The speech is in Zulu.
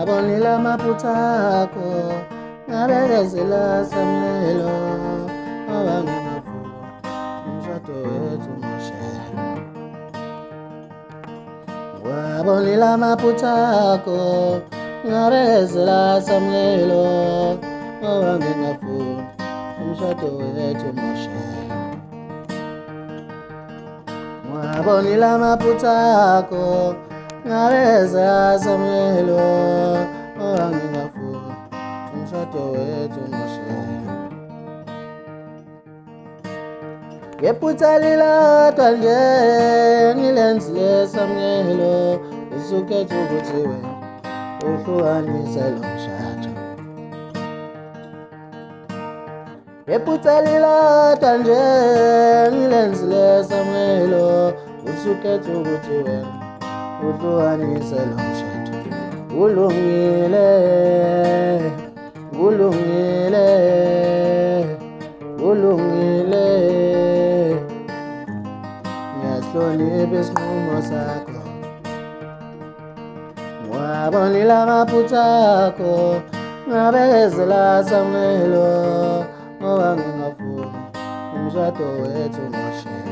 Ngabonile amaphutha akho, ngabekezela Samuelo, ngoba ngingafuni umshado wethu umosheke. Ngabonile amaphutha akho, ngabekezela Samuelo, ngoba ngingafuni umshado wethu umosheke. Ngabonile amaphutha akho, ngabekezela Samuelo, ngoba ngingafuni umshado wethu umosheke. Ngephutha lilodwa nje ngilenzile Samuelo, usukhetha ukuthi wena uhlukanise lo mshado. Ngephutha lilodwa nje ngilenzile Samuelo, usukhetha ukuthi wena uhlukanise lo mshado. Kulungile, kulungile, kulungile, ngiyahlonipha isinqumo sakho. Ngabonile amaphutha akho, ngabekezela Samuelo, ngoba ngingafuni umshado wethu umosheke.